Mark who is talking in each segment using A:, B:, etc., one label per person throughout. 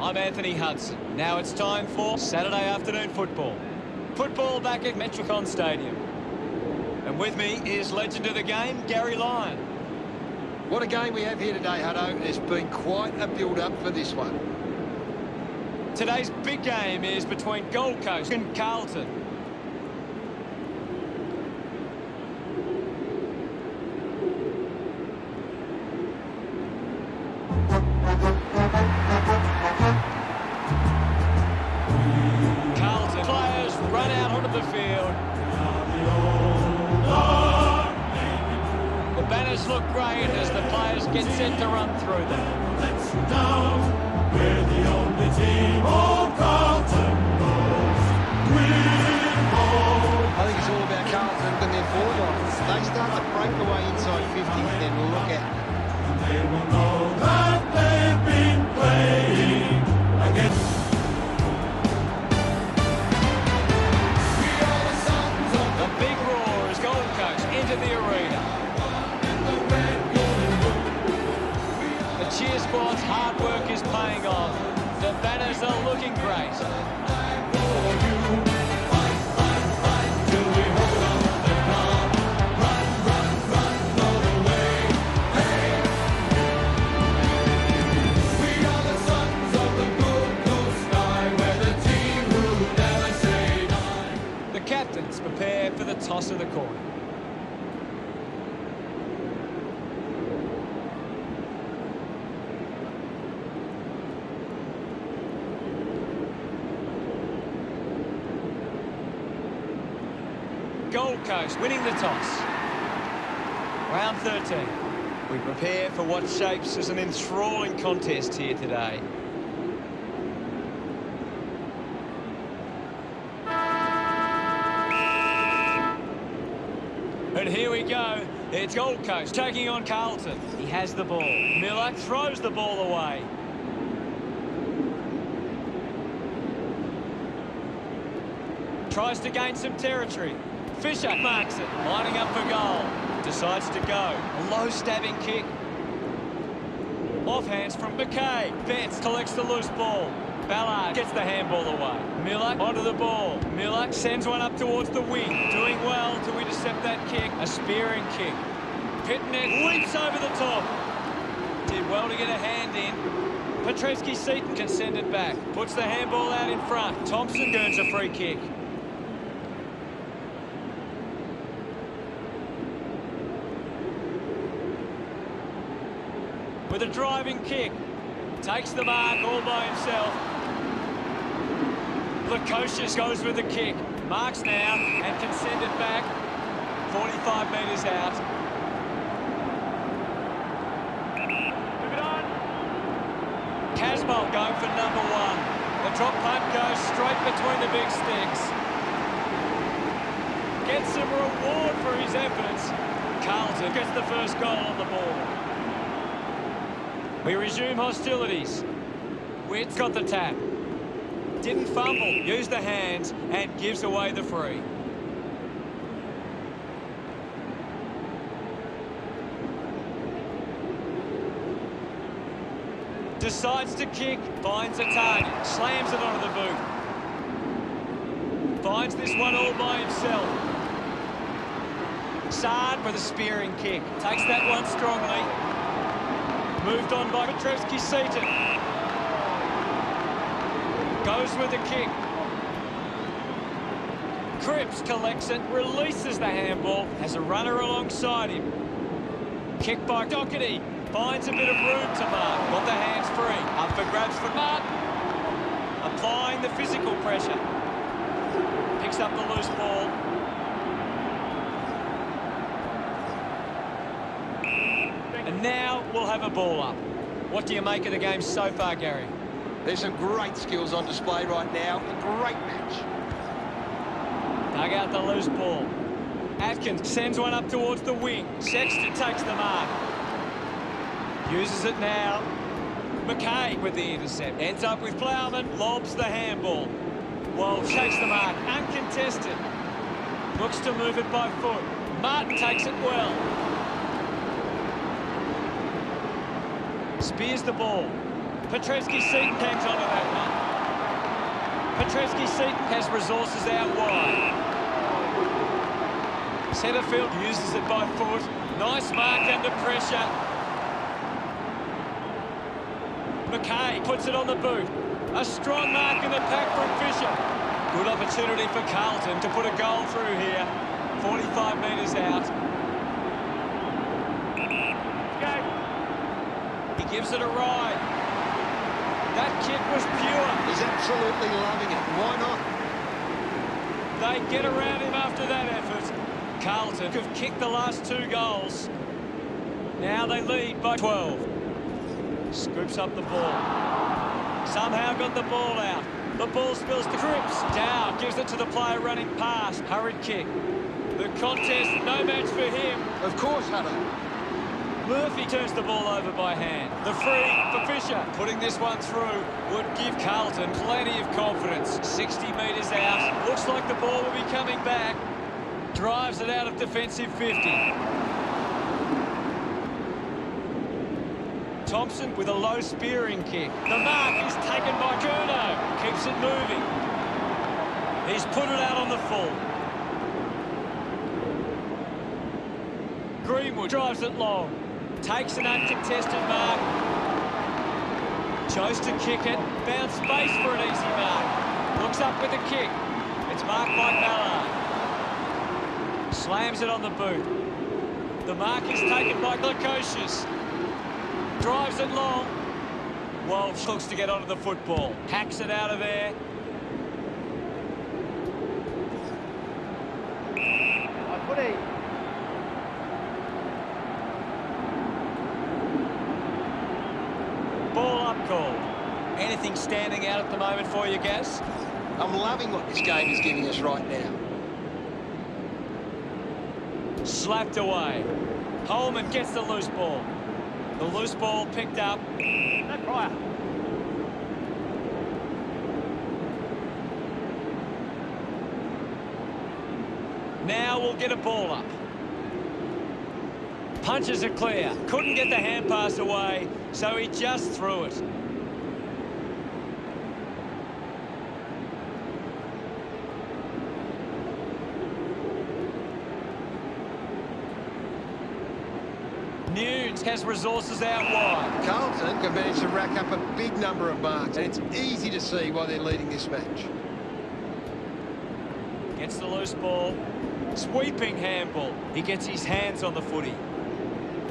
A: I'm Anthony Hudson. Now it's time for Saturday afternoon football. Football back at Metricon Stadium. And with me is legend of the game, Gary Lyon.
B: What a game we have here today, Hutto. It's been quite a build-up for this one.
A: Today's big game is between Gold Coast and Carlton. Carlton players run out onto the field. The banners look great as the players get set to run through them.
C: We're the only team all Carlton knows.
B: I think it's all about Carlton and their forward line. They start to break away inside 50, then look at.
C: They will know that they've been playing against.
A: The big roar as Gold Coast enter the arena. The cheer squad's hard work is paying off. The banners are looking great. The captains prepare for the toss of the coin. Gold Coast winning the toss. Round 13. We prepare for what shapes as an enthralling contest here today. And here we go. It's Gold Coast taking on Carlton. He has the ball. Miller throws the ball away. Tries to gain some territory. Fisher marks it, lining up for goal. Decides to go. A low stabbing kick. Off hands from McKay. Betts collects the loose ball. Ballard gets the handball away. Miller onto the ball. Miller sends one up towards the wing. Doing well to intercept that kick. A spearing kick. Pitnet leaps over the top. Did well to get a hand in. Petreski-Seaton can send it back. Puts the handball out in front. Thompson earns a free kick. With a driving kick, takes the mark all by himself. Lukosius goes with the kick, marks now and can send it back 45 metres out. Move it on. Casbolt going for number one. The drop punt goes straight between the big sticks. Gets some reward for his efforts. Carlton gets the first goal on the board. We resume hostilities. Witt's got the tap. Didn't fumble, used the hands and gives away the free. Decides to kick, finds a target, slams it onto the boot. Finds this one all by himself. Sard with a spearing kick. Takes that one strongly. Moved on by Petreski-Seaton. Goes with the kick. Cripps collects it, releases the handball, has a runner alongside him. Kick by Doherty. Finds a bit of room to mark. Got the hands free. Up for grabs for Martin. Applying the physical pressure. Picks up the loose ball. And now we'll have a ball up. What do you make of the game so far, Gary?
B: There's some great skills on display right now. A great match.
A: Dug out the loose ball. Atkins sends one up towards the wing. Sexton takes the mark. Uses it now. McKay with the intercept. Ends up with Plowman. Lobs the handball. Well, takes the mark. Uncontested. Looks to move it by foot. Martin takes it well. Spears the ball. Petreski-Seaton hangs on to that one. Petreski-Seaton has resources out wide. Centrefield uses it by foot. Nice mark under pressure. McKay puts it on the boot. A strong mark in the pack from Fisher. Good opportunity for Carlton to put a goal through here. 45 metres out. He gives it a ride. That kick was pure.
B: He's absolutely loving it. Why not?
A: They get around him after that effort. Carlton have kicked the last 2 goals. Now they lead by 12. Scoops up the ball. Somehow got the ball out. The ball spills to Cripps. Dow gives it to the player running past. Hurried kick. The contest, no match for him.
B: Of course, Hutto.
A: Murphy turns the ball over by hand. The free for Fisher. Putting this one through would give Carlton plenty of confidence. 60 metres out. Looks like the ball will be coming back. Drives it out of defensive 50. Thompson with a low spearing kick. The mark is taken by Curnow. Keeps it moving. He's put it out on the full. Greenwood drives it long. Takes an uncontested mark. Chose to kick it. Found space for an easy mark. Looks up with a kick. It's marked by Ballard. Slams it on the boot. The mark is taken by Glakocious. Drives it long. Walsh looks to get onto the football. Hacks it out of there.
D: Footy.
A: Ball up call. Anything standing out at the moment for you, Gaz?
B: I'm loving what this game is giving us right now.
A: Slapped away. Holman gets the loose ball. The loose ball picked up.
D: No prior.
A: Now we'll get a ball up. Punches it clear. Couldn't get the hand pass away, so he just threw it. Nunes has resources out wide.
B: Carlton can manage to rack up a big number of marks, and it's easy to see why they're leading this match.
A: Gets the loose ball. Sweeping handball. He gets his hands on the footy.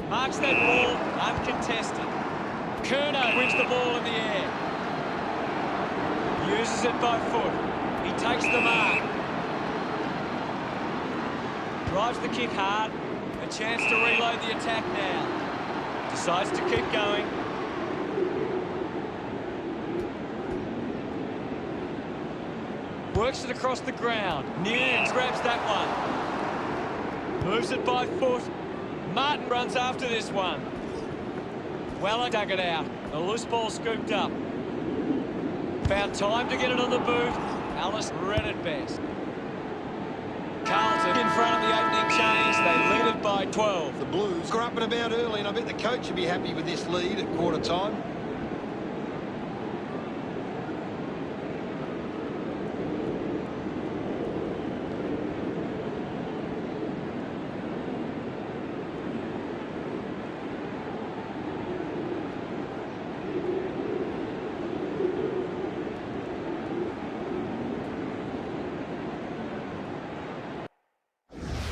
A: Marks that ball uncontested. Curnow wins the ball in the air. Uses it by foot. He takes the mark. Drives the kick hard. A chance to reload the attack now. Decides to keep going. Works it across the ground. Nunes grabs that one. Moves it by foot. Martin runs after this one. Weller dug it out. The loose ball scooped up. Found time to get it on the boot. Alice read it best. Carlton in front of the opening change. They lead it by 12.
B: The Blues are up and about early, and I bet the coach would be happy with this lead at quarter time.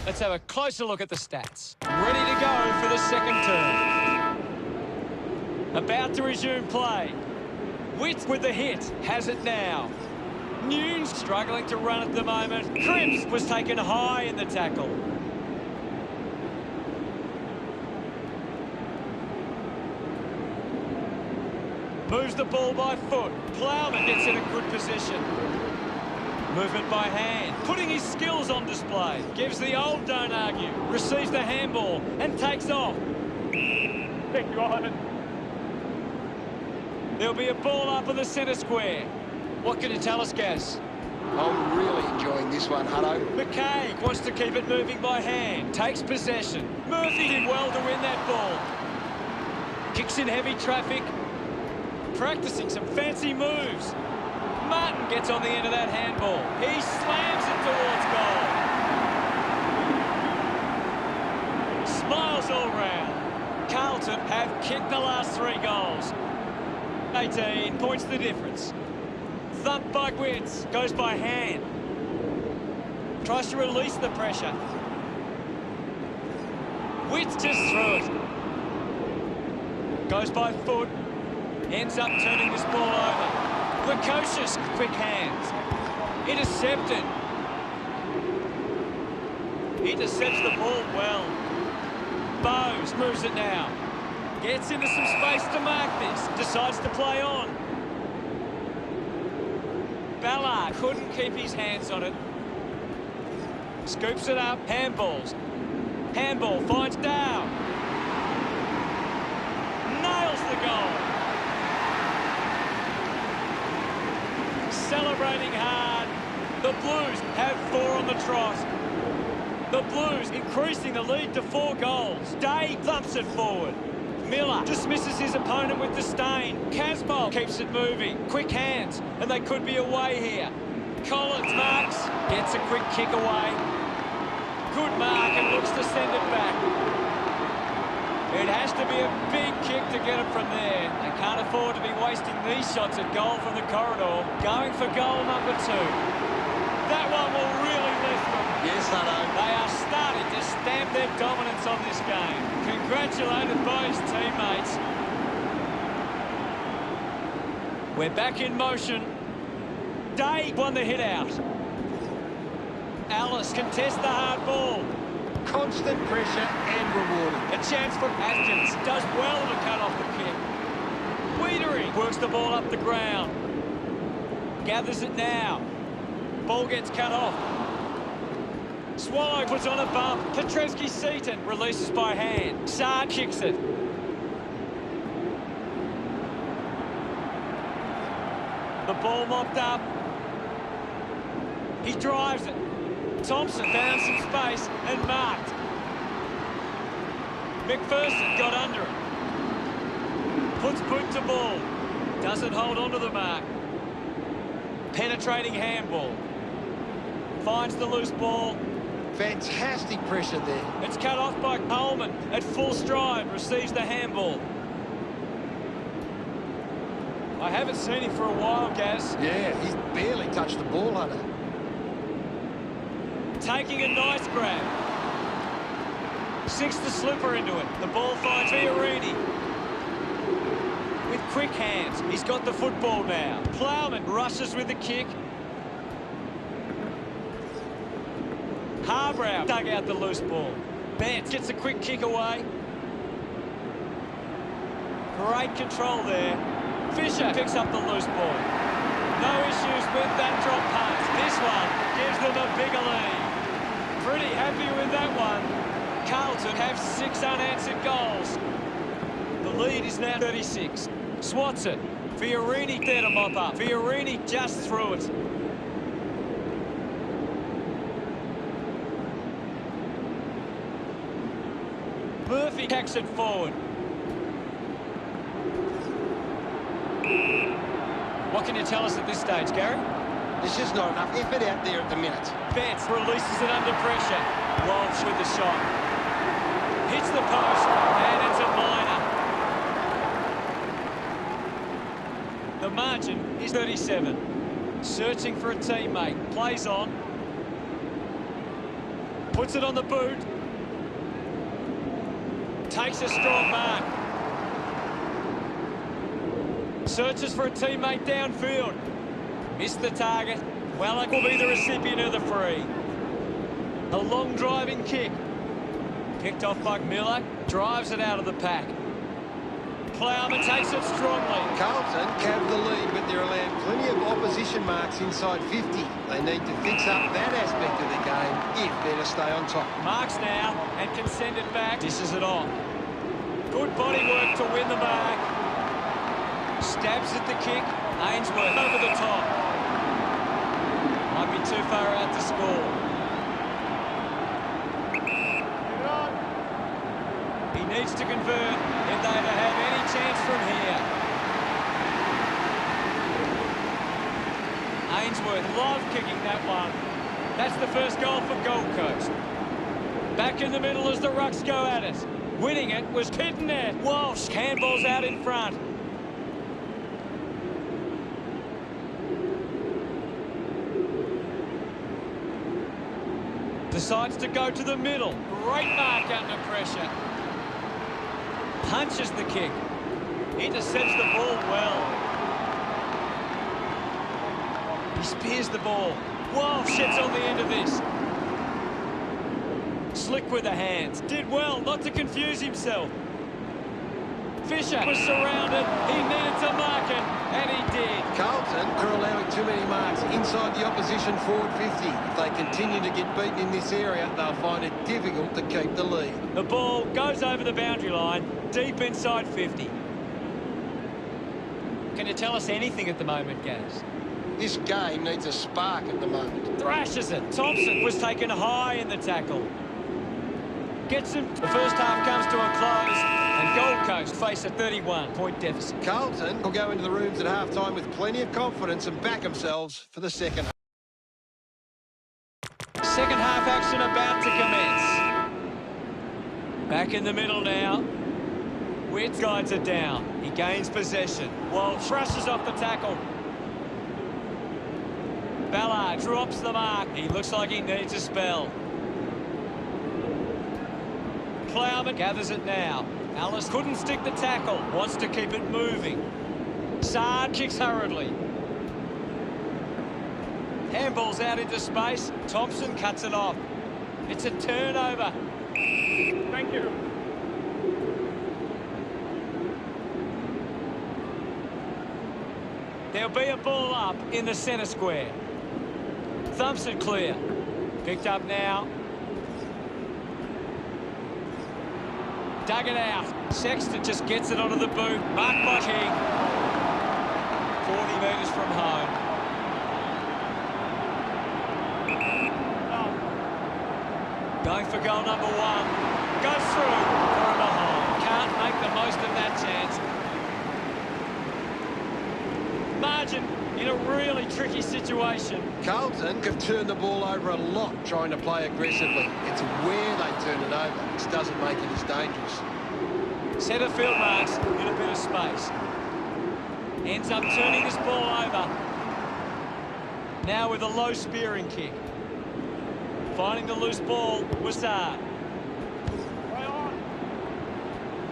A: Let's have a closer look at the stats. Ready to go for the second term. About to resume play. Witt with the hit. Has it now. Nunes struggling to run at the moment. Cripps was taken high in the tackle. Moves the ball by foot. Plowman gets in a good position. Movement by hand, putting his skills on display. Gives the old don't argue. Receives the handball and takes off.
D: Thank you, Ivan.
A: There'll be a ball up in the centre square. What can you tell us, Gaz?
B: I'm really enjoying this one, Hutto.
A: McKay wants to keep it moving by hand. Takes possession. Murphy did well to win that ball. Kicks in heavy traffic. Practicing some fancy moves. Martin gets on the end of that handball. He slams it towards goal. Smiles all round. Carlton have kicked the last 3 goals. 18 points the difference. Thumped by Witts. Goes by hand. Tries to release the pressure. Witts just threw it. Goes by foot. Ends up turning this ball over. Precocious, quick hands. Intercepted. Intercepts the ball well. Bowes moves it now. Gets into some space to mark this. Decides to play on. Ballard couldn't keep his hands on it. Scoops it up. Handballs. Handball finds Dow. Nails the goal. Celebrating hard. The Blues have 4 on the trot. The Blues increasing the lead to 4 goals. Day thumps it forward. Miller dismisses his opponent with disdain. Casbolt keeps it moving. Quick hands, and they could be away here. Collins marks, gets a quick kick away. Good mark and looks to send it back. It has to be a big kick to get it from there. They can't afford to be wasting these shots at goal from the corridor. Going for goal number 2. That one will really lift them.
B: Yes, I know.
A: They are starting to stamp their dominance on this game. Congratulated by his teammates. We're back in motion. Day won the hit out. Alice contests the hard ball.
B: Constant pressure and rewarded.
A: A chance for Atkins. Does well to cut off the kick. Wiedering works the ball up the ground. Gathers it now. Ball gets cut off. Swallow puts on a bump. Petrevsky-Seaton releases by hand. Saad kicks it. The ball mopped up. He drives it. Thompson found some space and marked. McPherson got under it. Puts boot to ball. Doesn't hold on to the mark. Penetrating handball. Finds the loose ball.
B: Fantastic pressure there.
A: It's cut off by Coleman at full stride. Receives the handball. I haven't seen him for a while, Gaz.
B: Yeah, he's barely touched the ball, Hunter.
A: Taking a nice grab. Sinks the slipper into it. The ball finds Fiorini. With quick hands, he's got the football now. Plowman rushes with the kick. Harbrow dug out the loose ball. Bent gets a quick kick away. Great control there. Fisher picks up the loose ball. No issues with that drop pass. This one gives them a bigger lead. Pretty happy with that one. Carlton have 6 unanswered goals. The lead is now 36. Swats it. Fiorini there to mop up. Fiorini just threw it. Murphy hacks it forward. What can you tell us at this stage, Gary?
B: There's just not enough effort out there at the minute.
A: Betts releases it under pressure. Walsh with the shot. Hits the post, and it's a minor. The margin is 37. Searching for a teammate. Plays on. Puts it on the boot. Takes a strong mark. Searches for a teammate downfield. Missed the target. Wallach will be the recipient of the free. A long driving kick. Picked off by Miller. Drives it out of the pack. Plowman takes it strongly.
B: Carlton have the lead, but they're allowed plenty of opposition marks inside 50. They need to fix up that aspect of the game if they're to stay on top.
A: Marks now and can send it back. Dishes it on. Good body work to win the mark. Stabs at the kick. Ainsworth over the top. Might be too far out to score. He needs to convert if they're to have any chance from here. Ainsworth, love kicking that one. That's the first goal for Gold Coast. Back in the middle as the Rucks go at it. Winning it was Pitnet. Walsh, handballs out in front. Decides to go to the middle. Great mark under pressure. Punches the kick. Intercepts the ball well. He spears the ball. Walsh sits on the end of this. Slick with the hands. Did well not to confuse himself. Fisher was surrounded. He needed to mark it, and he did.
B: Carlton are allowing too many marks inside the opposition forward 50. If they continue to get beaten in this area, they'll find it difficult to keep the lead.
A: The ball goes over the boundary line, deep inside 50. Can you tell us anything at the moment, Gaz?
B: This game needs a spark at the moment.
A: Thrashes it. Thompson was taken high in the tackle. Gets him. The first half comes to a close, and Gold Coast face a 31-point deficit.
B: Carlton will go into the rooms at half-time with plenty of confidence and back themselves for the second half.
A: Second half action about to commence. Back in the middle now. Witt guides it down. He gains possession. Walsh rushes off the tackle. Ballard drops the mark. He looks like he needs a spell. Plowman gathers it now. Alice couldn't stick the tackle. Wants to keep it moving. Sard kicks hurriedly. Handball's out into space. Thompson cuts it off. It's a turnover.
D: Thank you.
A: There'll be a ball up in the centre square. Thompson clear. Picked up now. Dug it out. Sexton just gets it onto the boot. Marked by King. 40 metres from home. Going for goal number one. Goes through. For a home. Can't make the most of that chance. Margin in a really tricky situation.
B: Carlton have turned the ball over a lot trying to play aggressively. It's where they turn it over which doesn't make it as dangerous.
A: Centre field marks in a bit of space. Ends up turning this ball over. Now with a low spearing kick. Finding the loose ball, Wassard.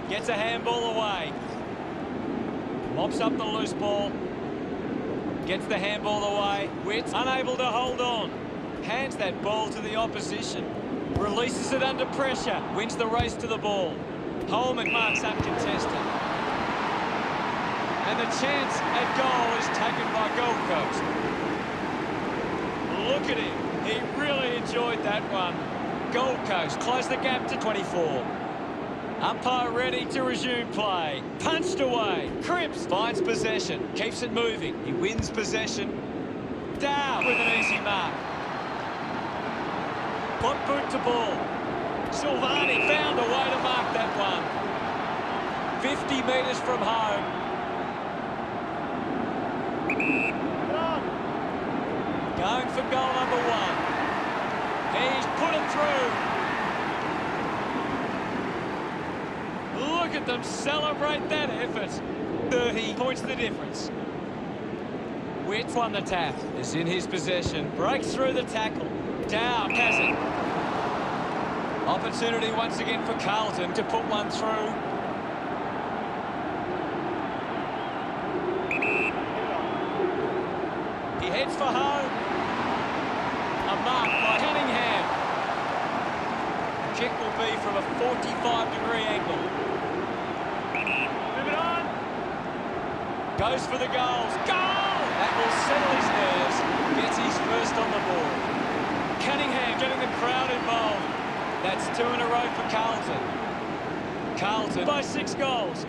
A: Gets a handball away. Mops up the loose ball. Gets the handball away. Witt unable to hold on. Hands that ball to the opposition. Releases it under pressure. Wins the race to the ball. Holman marks uncontested. And the chance at goal is taken by Gold Coast. Look at him. He really enjoyed that one. Gold Coast close the gap to 24. Umpire ready to resume play. Punched away. Cripps finds possession. Keeps it moving. He wins possession. Down with an easy mark. Hot boot to ball. Silvani found a way to mark that one. 50 metres from home. Going for goal number one. He's put it through. Look at them celebrate that effort. 30 points the difference. Witt won the tap. Is in his possession. Breaks through the tackle. Down has it. Opportunity once again for Carlton to put one through. He heads for home. A mark by Cunningham. Kick will be from a 45-degree angle.
D: Move it on.
A: Goes for the goals. Goal! That will settle his nerves. Gets his first on the board. Cunningham getting the crowd involved. That's 2 in a row for Carlton. Carlton by 6 goals.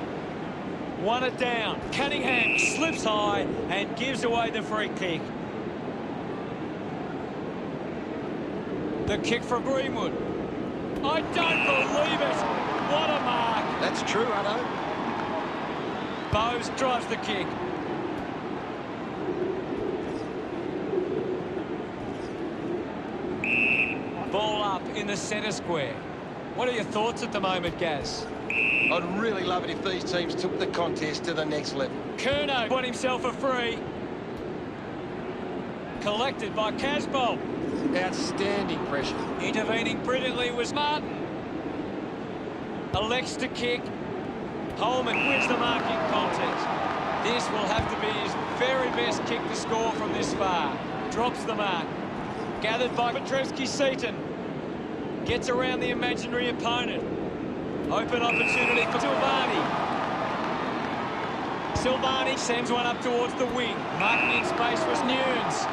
A: Won it down. Cunningham slips high and gives away the free kick. The kick from Greenwood. I don't believe it. What a mark.
B: That's true, Hutto.
A: Bowes drives the kick. in the centre square. What are your thoughts at the moment, Gaz?
B: I'd really love it if these teams took the contest to the next level.
A: Curnow won himself a free. Collected by Casbolt.
B: Outstanding pressure.
A: Intervening brilliantly was Martin. Elects to kick. Holman wins the marking contest. This will have to be his very best kick to score from this far. Drops the mark. Gathered by Petrevski-Seaton. Gets around the imaginary opponent. Open opportunity for Silvani. Silvani sends one up towards the wing. Marking in space was Nunes.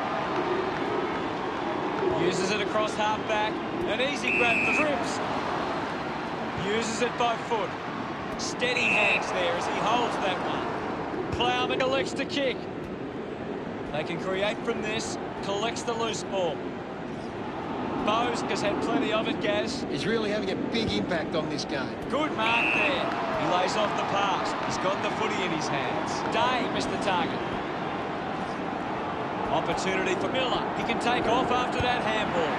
A: Uses it across half-back. An easy grab for Cripps. Uses it by foot. Steady hands there as he holds that one. Plowman elects to kick. They can create from this. Collects the loose ball. Bose has had plenty of it, Gaz.
B: He's really having a big impact on this game.
A: Good mark there. He lays off the pass. He's got the footy in his hands. Day missed the target. Opportunity for Miller. He can take off after that handball.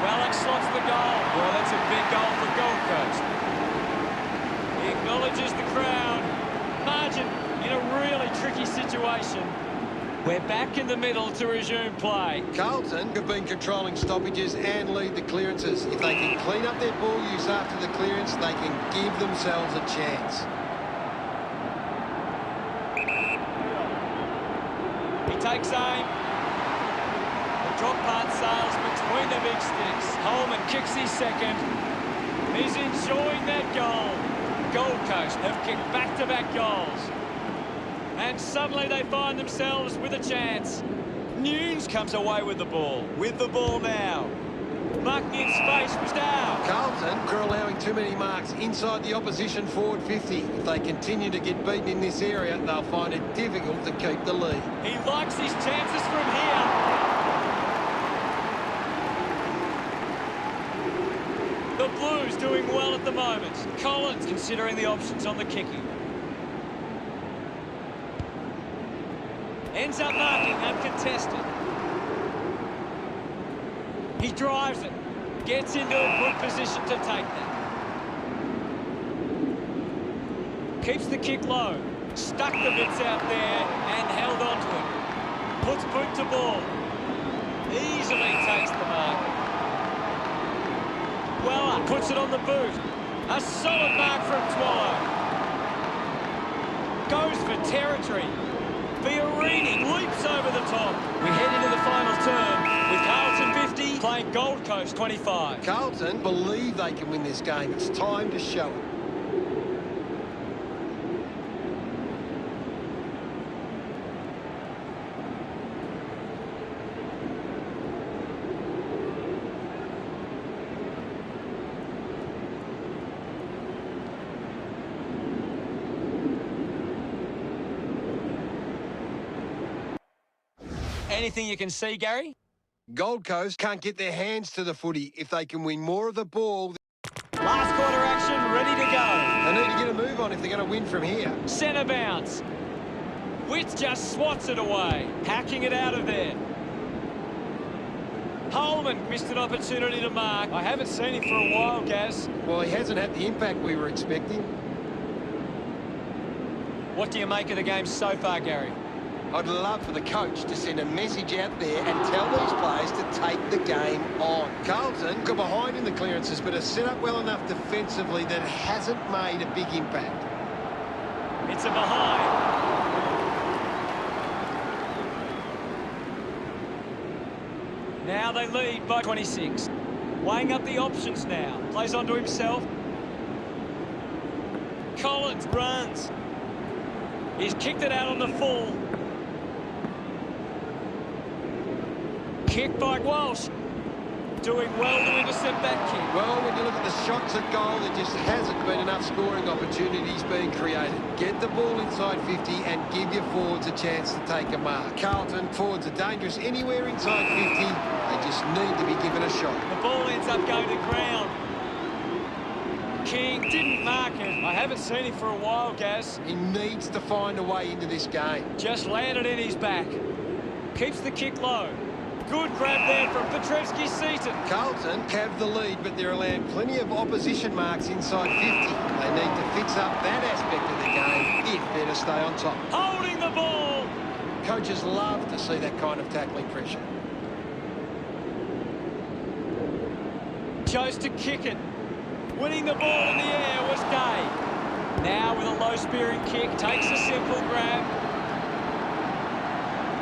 A: Wallach slots the goal. Well, that's a big goal for Gold Coast. He acknowledges the crowd. Margin in a really tricky situation. We're back in the middle to resume play.
B: Carlton have been controlling stoppages and lead the clearances. If they can clean up their ball use after the clearance, they can give themselves a chance.
A: He takes aim. The drop part sails between the big sticks. Holman kicks his second. He's enjoying that goal. Gold Coast have kicked back-to-back goals. And suddenly they find themselves with a chance. Nunes comes away with the ball. With the ball now. Marking in space was down.
B: Carlton are allowing too many marks inside the opposition forward 50. If they continue to get beaten in this area, they'll find it difficult to keep the lead.
A: He likes his chances from here. The Blues doing well at the moment. Collins considering the options on the kicking. Ends up marking uncontested. He drives it. Gets into a good position to take that. Keeps the kick low. Stuck the bits out there and held on to it. Puts boot to ball. Easily takes the mark. Weller puts it on the boot. A solid mark from Twallow. Goes for territory. Fiorini leaps over the top. We head into the final term with Carlton 50 playing Gold Coast 25.
B: Carlton believe they can win this game. It's time to show it.
A: Anything you can see, Gary?
B: Gold Coast can't get their hands to the footy. If they can win more of the ball,
A: Last quarter action, ready to go.
B: they need to get a move on if they're going to win from here.
A: Centre bounce. Witt just swats it away, hacking it out of there. Holman missed an opportunity to mark. I haven't seen him for a while, Gaz.
B: Well, he hasn't had the impact we were expecting.
A: What do you make of the game so far, Gary?
B: I'd love for the coach to send a message out there and tell these players to take the game on. Carlton got behind in the clearances, but are set up well enough defensively that it hasn't made a big impact.
A: It's a behind. Now they lead by 26. Weighing up the options now. Plays onto himself. Collins runs. He's kicked it out on the full. Kick by Walsh. Doing well to intercept that kick.
B: Well, when you look at the shots at goal, there just hasn't been enough scoring opportunities being created. Get the ball inside 50 and give your forwards a chance to take a mark. Carlton forwards are dangerous anywhere inside 50. They just need to be given a shot.
A: The ball ends up going to ground. King didn't mark him. I haven't seen him for a while, Gaz.
B: He needs to find a way into this game.
A: Just landed in his back. Keeps the kick low. Good grab there from Petrevski-Seaton.
B: Carlton have the lead, but they're allowing plenty of opposition marks inside 50. They need to fix up that aspect of the game if they're to stay on top.
A: Holding the ball.
B: Coaches love to see that kind of tackling pressure.
A: Chose to kick it. Winning the ball in the air was Day. Now with a low-spearing kick, takes a simple grab.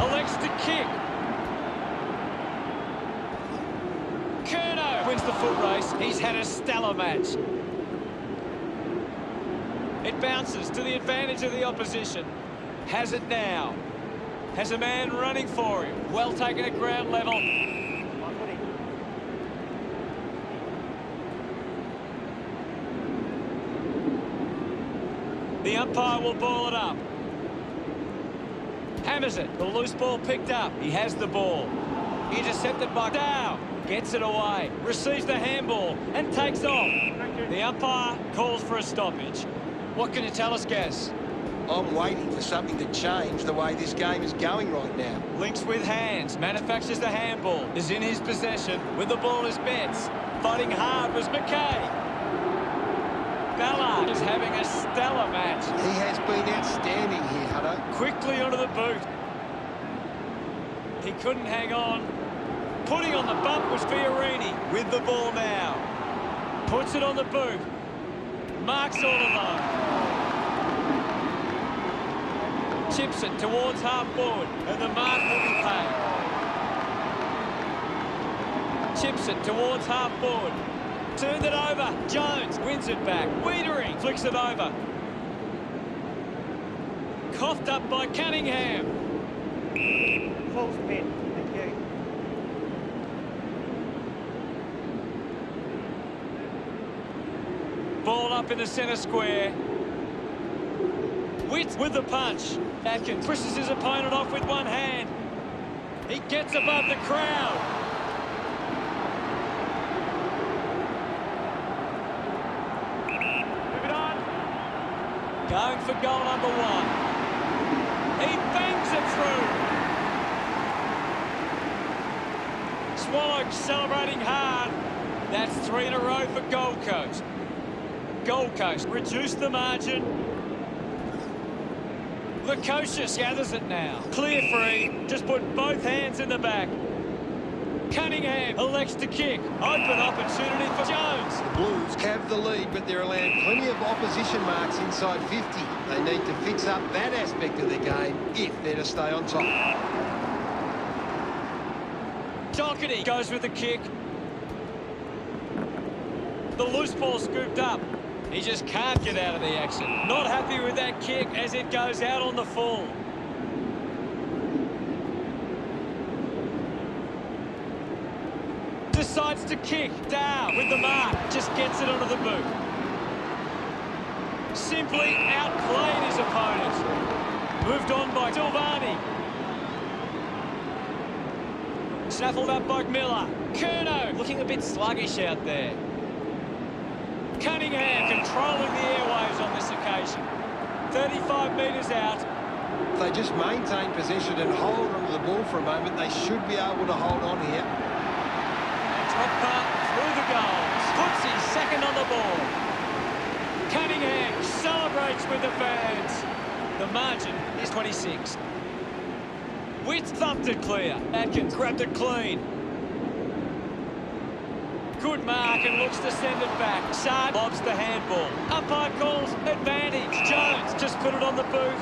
A: Elects to kick. Curnow wins the foot race. He's had a stellar match. It bounces to the advantage of the opposition. Has it now. Has a man running for him. Well taken at ground level. The umpire will ball it up. Hammers it. The loose ball picked up. He has the ball. Intercepted by Dow. Gets it away. Receives the handball and takes off. The umpire calls for a stoppage. What can you tell us, Gaz?
B: I'm waiting for something to change the way this game is going right now.
A: Links with hands. Manufactures the handball. Is in his possession with the ball as Betts. Fighting hard was McKay. Ballard is having a stellar match.
B: He has been outstanding here, Hutto.
A: Quickly onto the boot. He couldn't hang on. Putting on the bump was Fiorini with the ball now. Puts it on the boot. Marks all alone. Chips it towards half forward and the mark will be paid. Chips it towards half forward. Turned it over. Jones wins it back. Wiedering flicks it over. Coughed up by Cunningham.
D: False pin. Thank you.
A: Ball up in the centre square. Witt with the punch. Atkins pushes his opponent off with one hand. He gets above the crowd.
D: Move it on.
A: Going for goal number one. He bangs it through. Swallow celebrating hard. That's 3 in a row for Gold Coast. Gold Coast reduced the margin. Lukosius gathers it now. Clear free. Just put both hands in the back. Cunningham elects to kick. Open opportunity for Jones.
B: The Blues have the lead, but they're allowing plenty of opposition marks inside 50. They need to fix up that aspect of the game if they're to stay on top.
A: Doherty goes with the kick. The loose ball scooped up. He just can't get out of the action. Not happy with that kick as it goes out on the full. Decides to kick. Down with the mark. Just gets it onto the boot. Simply outplayed his opponent. Moved on by Silvani. Snaffled up by Miller. Curnow looking a bit sluggish out there. Cunningham controlling the airwaves on this occasion. 35 metres out.
B: If they just maintain possession and hold onto the ball for a moment, they should be able to hold on here.
A: And Tropper through the goals. Puts his second on the ball. Cunningham celebrates with the fans. The margin is 26. Witt thumped it clear. Atkins grabbed it clean. Good mark and looks to send it back. Sard lobs the handball. Umpire calls advantage. Jones just put it on the boot.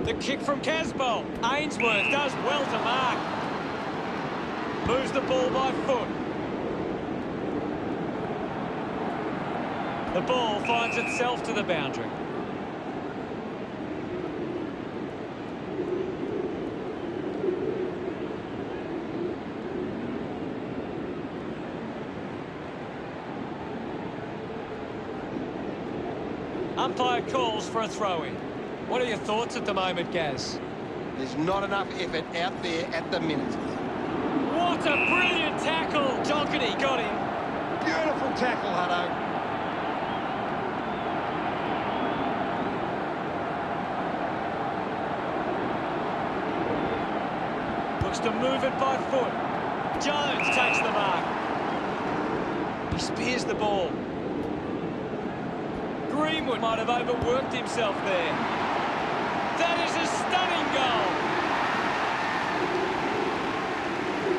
A: The kick from Casboll. Ainsworth does well to mark. Moves the ball by foot. The ball finds itself to the boundary. Umpire calls for a throw-in. What are your thoughts at the moment, Gaz?
B: There's not enough effort out there at the minute.
A: What a brilliant tackle! Doherty got him.
B: Beautiful tackle, Hutto.
A: Looks Wants to move it by foot. Jones takes the mark. He spears the ball. Greenwood might have overworked himself there. That is a stunning goal.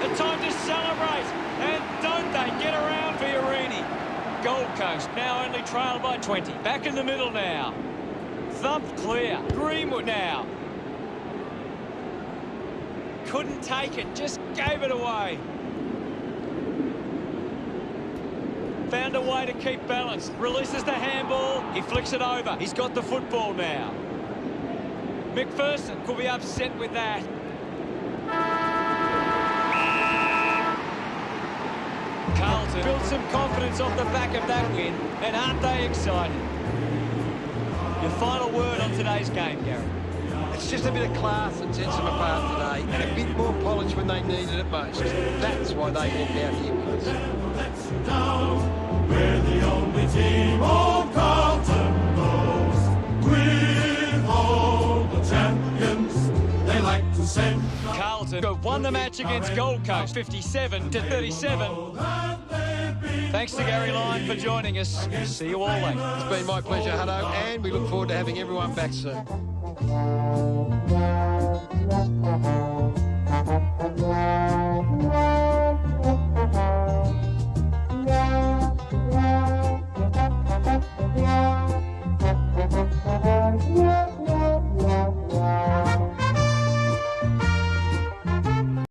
A: A time to celebrate. And don't they get around Fiorini. Gold Coast now only trailed by 20. Back in the middle now. Thumped clear. Greenwood now. Couldn't take it, just gave it away. Found a way to keep balance. Releases the handball. He flicks it over. He's got the football now. McPherson could be upset with that. Carlton built some confidence off the back of that win, and aren't they excited? Your final word on today's game, Gary.
B: It's just a bit of class that sets them apart today, and a bit more polish when they needed it most. That's why they walked out here with us.
C: We're the only team old Carlton knows. With all the champions, they like to send.
A: Carlton have won the match against Gold Coast, 57-37. Thanks to Gary Lyon for joining us. See you all later.
B: It's been my pleasure, Hutto, and we look forward to having everyone back soon.